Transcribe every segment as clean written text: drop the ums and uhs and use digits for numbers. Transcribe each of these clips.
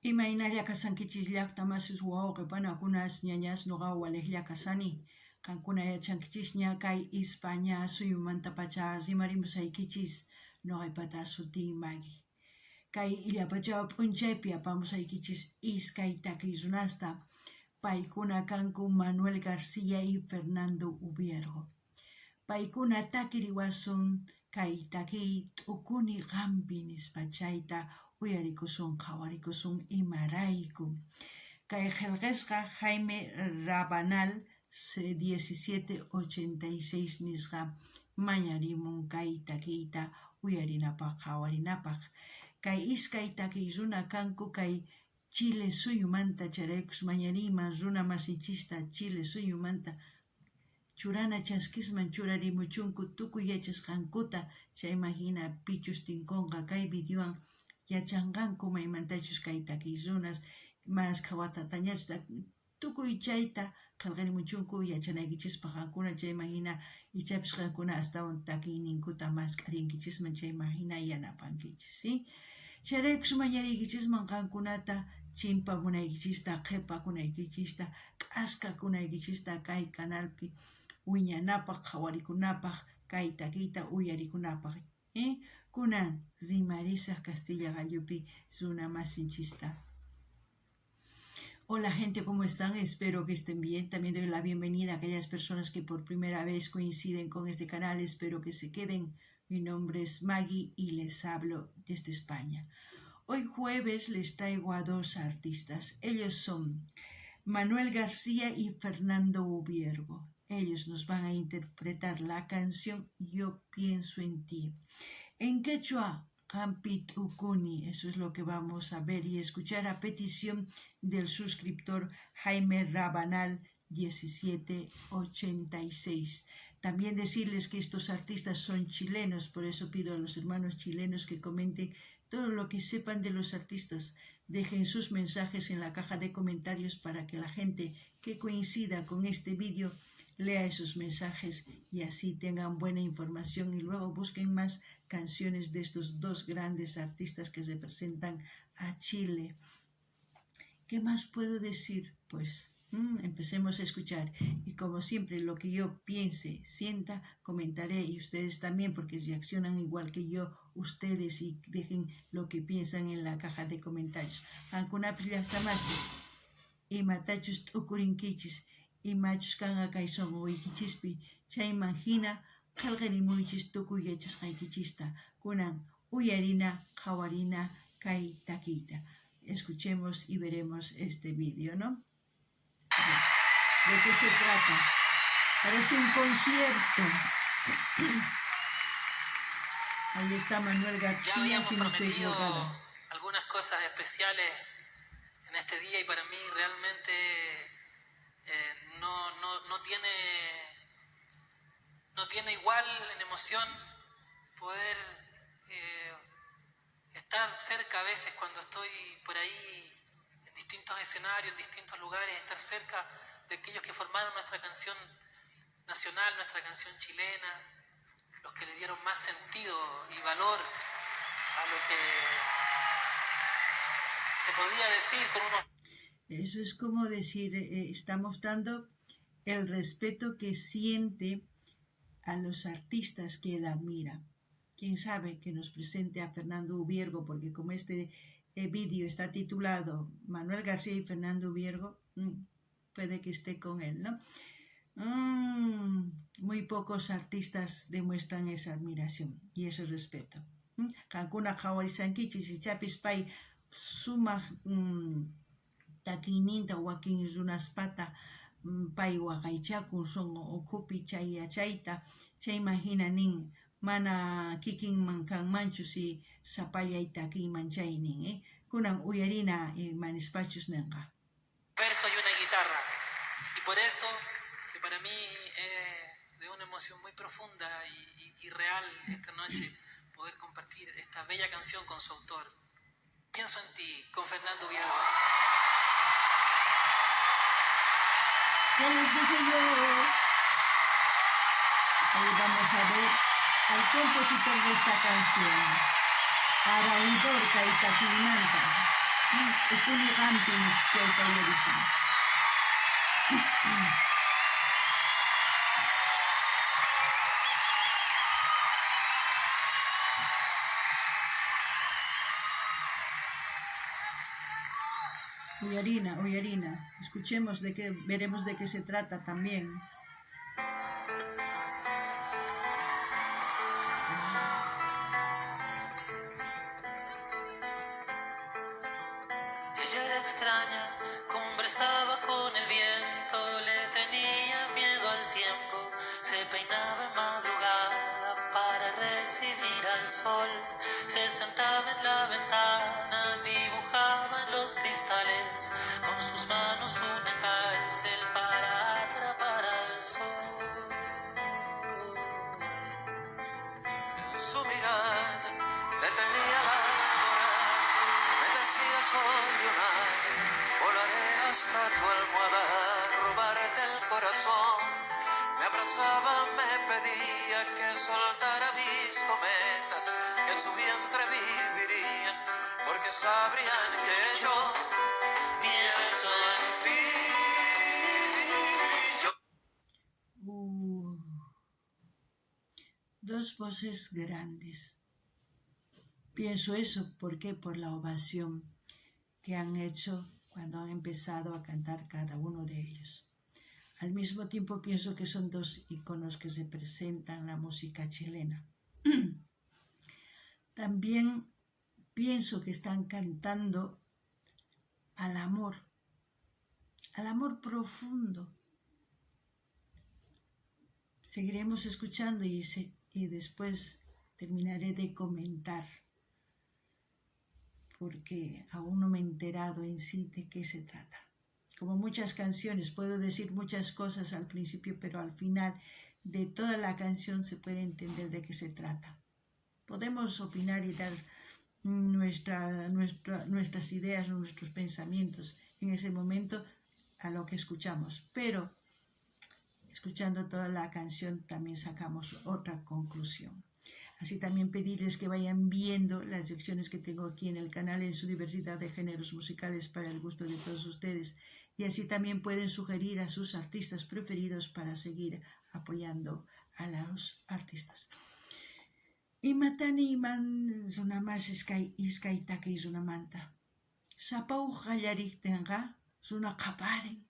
Imaynalla kasankichis llaqta masis wawqipanakunas ñañas nuqa waliqlla kasani. Qankuna yachankichis ña kay España suyumanta pacha rimarimusaykichis nuqaipata sutii Maggie. Kay illapachaw p'unchaypi apamusaykichis iskay takiy runasta. Paykuna kanku Manuel García y Fernando Ubiergo. Paykuna takiriwasun kay takiy t'ukuni qampi nispa chayta uyarikusun qhawarikusun imarayku. Kay qillqisqa Jaime Rabanal 1786 nisqa mañarimun kay takiyta uyarinapaq qhawarinapaq. Kay iskay takiy runa kanku kay Chile suyumanta charaykus mañariyman runa masinchista Chile suyumanta churana chaskisman churarimuchunku tukuy yachasqankuta chayman hina pichus tinkunqa kay videowan yachanqanku maymantachus kay takiy runas mas qhawatatañachus tukuy chayta qillqarimuchunku yachanaykichis qankuna chayman hina ichapis qankuna astawan takiyninkuta mas k'arinkichisman chayman hina yanapankichis, ¿sí? Charaykus mañariykichisman qankunata chimpamunaykichista qhipakunaykichista k'askakunaykichista kay kanalpi wiñanapaq qhawarikunapaq kay takiyta uyarikunapaq, kunan rimarisaq Castilla Gallupi runa masinchista. Hola gente, ¿cómo están? Espero que estén bien. También doy la bienvenida a aquellas personas que por primera vez coinciden con este canal. Espero que se queden. Mi nombre es Maggie y les hablo desde España. Hoy jueves les traigo a dos artistas. Ellos son Manuel García y Fernando Ubiergo. Ellos nos van a interpretar la canción Yo pienso en ti. En quechua, Qampit Ukuni, eso es lo que vamos a ver y escuchar a petición del suscriptor Jaime Rabanal 1786. También decirles que estos artistas son chilenos, por eso pido a los hermanos chilenos que comenten todo lo que sepan de los artistas. Dejen sus mensajes en la caja de comentarios para que la gente que coincida con este vídeo lea esos mensajes y así tengan buena información y luego busquen más canciones de estos dos grandes artistas que representan a Chile. ¿Qué más puedo decir? Pues empecemos a escuchar y como siempre lo que yo piense, sienta, comentaré y ustedes también porque reaccionan igual que yo, ustedes y dejen lo que piensan en la caja de comentarios. Ankunapis llaqtamasi imatachus t'ukurinkichis imachus kanqa kay sunquykichishpi chayman hina qillqarimuychis tukuy yachasqaykichista kunan uyarina qhawarina kay takiyta. Escuchemos y veremos este vídeo, ¿no? ¿De qué se trata? Parece un concierto. Ahí está Manuel García. Ya habíamos prometido algunas cosas especiales en este día y para mí realmente no tiene igual en emoción poder estar cerca a veces cuando estoy por ahí en distintos escenarios, en distintos lugares, estar cerca de aquellos que formaron nuestra canción nacional, nuestra canción chilena, los que le dieron más sentido y valor a lo que se podía decir con unos... Eso es como decir, está mostrando el respeto que siente a los artistas que él admira. Quién sabe que nos presente a Fernando Ubiergo, porque como este vídeo está titulado Manuel García y Fernando Ubiergo, puede que esté con él, ¿no? Muy pocos artistas demuestran esa admiración y ese respeto. Qankuna qhawarisankichis ichapis pay sumaq takiyninta wakin runaspata pay waqaychakun sunqu ukhupi chay yachayta chayman hina nin mana kikinman kanmanchu si sapallay takiyman chay nin, kunan uyarina manispachus ninqa. Verso y una guitarra y por eso que para mí es de una emoción muy profunda y real esta noche poder compartir esta bella canción con su autor. Pienso en ti, con Fernando Ubiergo. ¿Qué les dije yo? Ahí vamos a ver al compositor de esta canción, Araidor Caitaquimanta. Upuni rampi chayta uyarisun. Uyarina. Escuchemos veremos de qué se trata también. Ella era extraña, conversaba con el viento, le tenía miedo al tiempo, se peinaba en madrugada para recibir al sol, se sentaba en la ventana, dibujaba en los cristales, con sus manos una cárcel para atrapar al sol. Su mirada le tenía la alborada, me decía soy un ave, volaré hasta tu almohada, robarte el corazón. Me abrazaba, me pedía que soltara mis cometas, que en su vientre vivirían, porque sabrían que yo pienso en ti. Dos voces grandes. Pienso eso, ¿por qué? Por la ovación que han hecho cuando han empezado a cantar cada uno de ellos. Al mismo tiempo pienso que son dos iconos que representan la música chilena. También pienso que están cantando al amor profundo. Seguiremos escuchando y después terminaré de comentar, porque aún no me he enterado en sí de qué se trata. Como muchas canciones, puedo decir muchas cosas al principio, pero al final de toda la canción se puede entender de qué se trata. Podemos opinar y dar nuestras ideas o nuestros pensamientos en ese momento a lo que escuchamos, pero escuchando toda la canción también sacamos otra conclusión. Así también pedirles que vayan viendo las secciones que tengo aquí en el canal en su diversidad de géneros musicales para el gusto de todos ustedes, y así también pueden sugerir a sus artistas preferidos para seguir apoyando a los artistas. Imatani iman sunamas iskaitake sunamanta. Sapau hallarik tenga sunakaparen.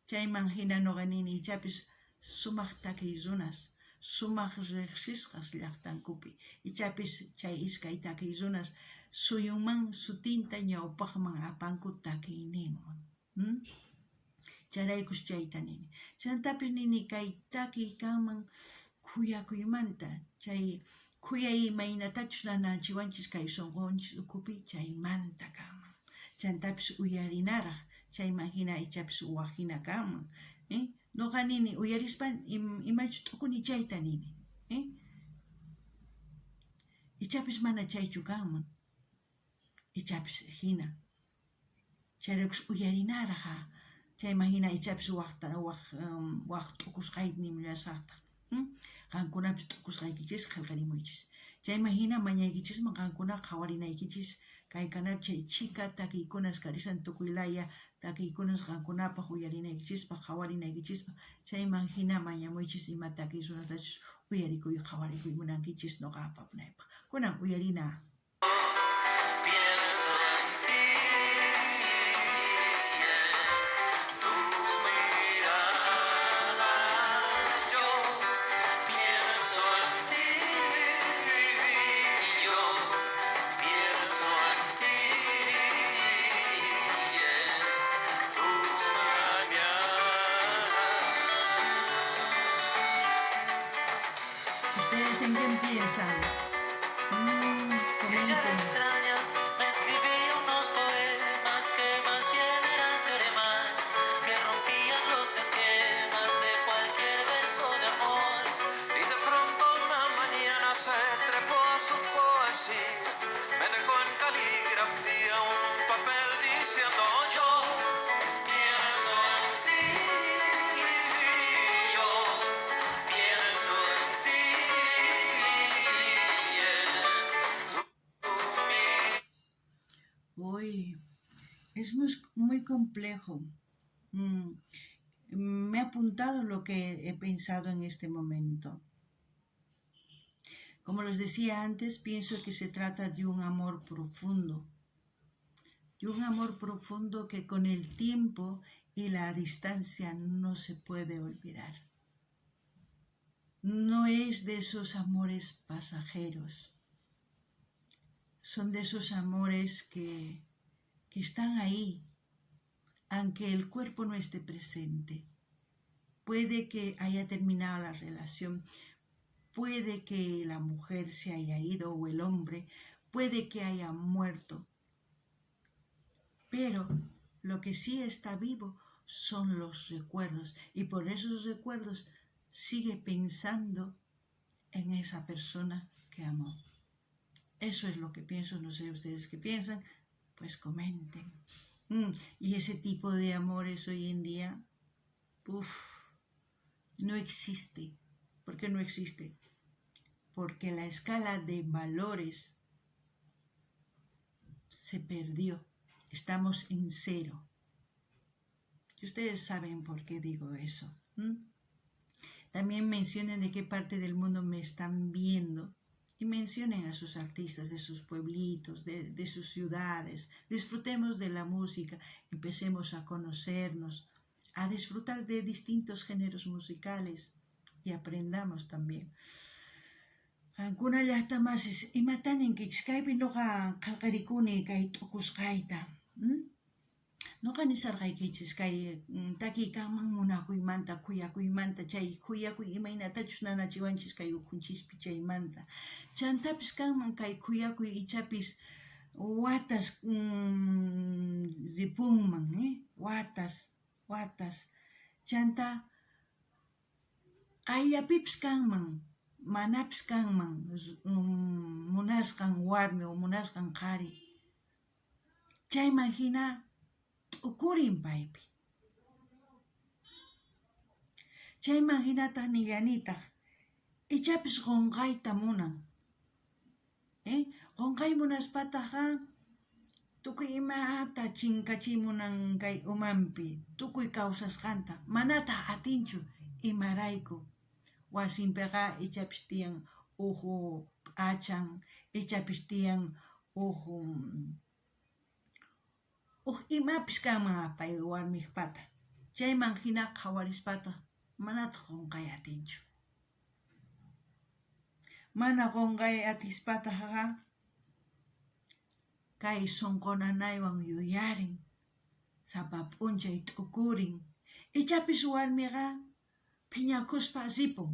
Chayman hina noganini chapis sumaktake sunas. Sumak rexiskas llaqtankupi. Ichapis chay iskaitake sunas suyunman sutinta ñawpaqman apanku takininman. Charaykus chaytanini. Chantapis nini kay taki kanman kuyakuymanta. Chay kuyay maynatachus nananchiwanchis kay sonqonchis ukupi chaymanta kanman. Chantapis uyarinaraq chayman hina ichapis uwajina kanman. Noqa nini uyarispan imachus t'ukuni chayta nini. Ichapis mana chaychu kanman. Ichapis hina. Chayrakus uyarinaraqa chayman hina ichapis waq t'ukusqayta nimullasaqta. Qankunapis t'ukusqaykichis qillqarimuychis. Chayman hina mañaykichisman qankuna qhawarinaykichis kaykanap chay chika takiykunas karisan tukuylaya takiykunas qankunapaq uyarinaykichis qhawarinaykichis chayman hina mañamuychis ima takiysunatachus uyarikuy qhawarikuy munankichis noqapa punaypaq. Kunan uyarina. ¿Ustedes en quién piensan? Ella era extraña, me escribía unos poemas que más bien eran teoremas, que rompían los esquemas de cualquier verso de amor. Y de pronto una mañana se trepó a su poesía, me dejó en caligrafía un papel diciendo yo pienso en ti, yo pienso en ti. muy complejo. Me he apuntado lo que he pensado en este momento. Como les decía antes, pienso que se trata de un amor profundo. De un amor profundo que con el tiempo y la distancia no se puede olvidar. No es de esos amores pasajeros. Son de esos amores que están ahí, aunque el cuerpo no esté presente. Puede que haya terminado la relación, puede que la mujer se haya ido o el hombre, puede que haya muerto. Pero lo que sí está vivo son los recuerdos, y por esos recuerdos sigue pensando en esa persona que amó. Eso es lo que pienso, no sé ustedes qué piensan, pues comenten. Y ese tipo de amores hoy en día, no existe. ¿Por qué no existe? Porque la escala de valores se perdió. Estamos en cero. Y ustedes saben por qué digo eso. También mencionen de qué parte del mundo me están viendo. Y mencionen a sus artistas de sus pueblitos, de sus ciudades. Disfrutemos de la música, empecemos a conocernos, a disfrutar de distintos géneros musicales y aprendamos también. Alguna llata más es imatanin kichkaypi noqa qalqarikuni kay t'ukusqayta. Noqa nisarqaykichis kay takiykanman munakuymanta, kuyakuymanta, chay kuyakuy imaynatachus nanachiwanchis kay ukunchispi chaymanta. Chantapis kanman kay kuyakuy ichapis watas ripunman, watas. Chanta qayllapipis kanman, manapis kanman, munasqan warmi o munasqan qhari. Chayman hina t'ukurin paypi. Chayman hinataq nillanitaq ichapis qunqayta munan. Qunqay munaspataqa tukuy imata chinkachimunan kay umanpi, tukuy kawsasqanta manataq atinchu imarayku. Wasinpiqa ichapis tiyan uhu p'achan, ichapis tiyan uhu imapis kanman apay warmiqpata. Chayman hina qhawarispata manataq qunqay atinchu. Mana qunqay atispataqa kay sunqunanaywan yuyarin, sapa p'unchay t'ukurin. Ichapis warmiqa phiñakuspa asipun.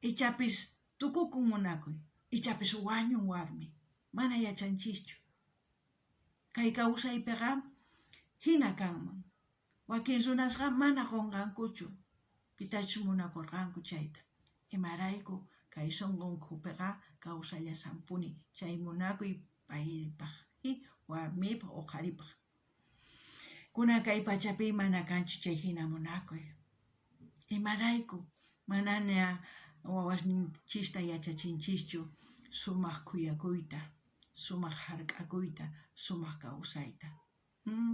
Ichapis tukukun munakuy. Ichapis wañun warmi. Mana yachanchischu. Kay kawsaypiqa hina kanman. Wakin runasqa mana qunqankuchu. Pitachus munakurqanku chayta. Imarayku kay sunqunkupiqa kawsallasampuni. Chay munakuy paypaq y warmipaq o qharipaq. Kunan kay pachapi mana kanchu chay hina munakuy. Imarayku manana wawasninchista yachachinchischu sumaq kuyakuyta, sumaq hark'akuyta, sumaq kawsayta.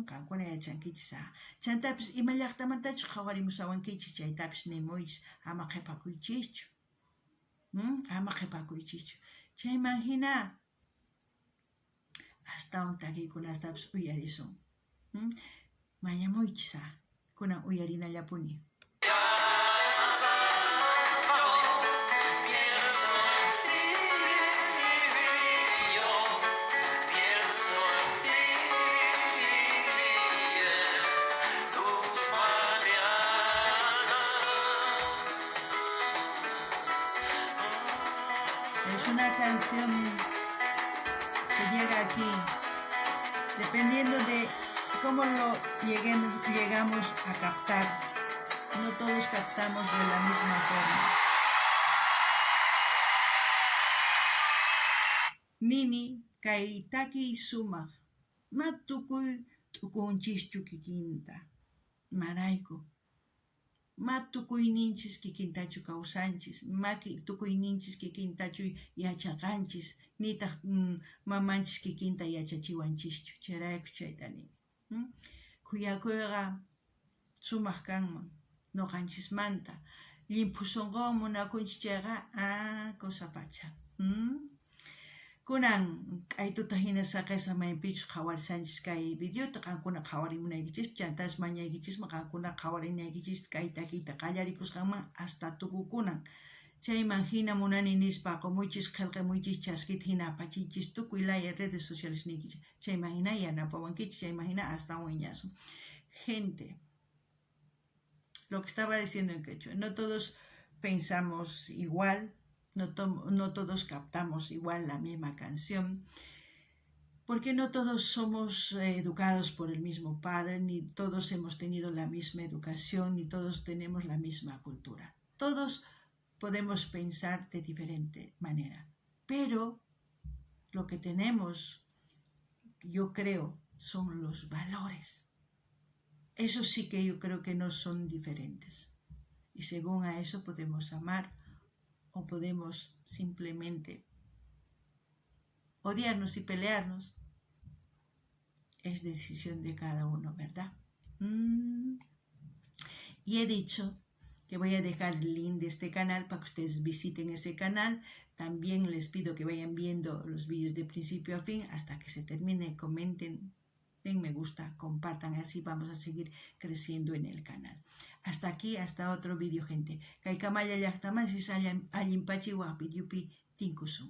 Qankuna yachankichis. Chantapis ima llaqtamantachus qhawarimusawankichis, chaytapis nimuychis, ama qhipakuychischu. Ama qhipakuychischu. Chayman hina astawan takiykunastapas uyarisun. Mañamuychis, kunan uyarinallapuni. Es una canción que llega aquí, dependiendo de cómo lo llegamos a captar. No todos captamos de la misma forma. Nini kaitaki sumaq, matukuy tukunchischu kikinta, marayku. Matukuyninchis kikintachu kawsanchis, tukuyninchis kikintachu yachaqanchis, nitaq mamanchis kikinta yachachiwanchischu, chayrayku chaytani. Kuyakuyqa sumaq kanman, noqanchismanta. Llimpusunqawan munakunchik chayqa, cosa pacha. Kunan k'aytuta hina saqesa maypichu qhawarishanchis kay videota, qankuna qhawarimunaykichis, chantash mañaykichismi qankuna qhawarinaykichis kay takiyta qallarikusqanman hasta tukukunan. Chayman hina munani nispa qumuychis qillqimuychis chaskita hina apachiychis tukuy laya redes sociales niykichis. Chayman hina yanapawankichis, chayman hina astawan wiñasun. Gente, lo que estaba diciendo en quechua, no todos pensamos igual, no todos captamos igual la misma canción, porque no todos somos educados por el mismo padre, ni todos hemos tenido la misma educación, ni todos tenemos la misma cultura. Todos podemos pensar de diferente manera, pero lo que tenemos, yo creo, son los valores. Eso sí que yo creo que no son diferentes. Y según a eso podemos amar o podemos simplemente odiarnos y pelearnos. Es decisión de cada uno, ¿verdad? Y he dicho que voy a dejar el link de este canal para que ustedes visiten ese canal. También les pido que vayan viendo los vídeos de principio a fin hasta que se termine. Comenten, den me gusta, compartan, así vamos a seguir creciendo en el canal. Hasta aquí, hasta otro vídeo, gente. Kaikamaya llaqtaman si allin pachi waqpi tinkusum.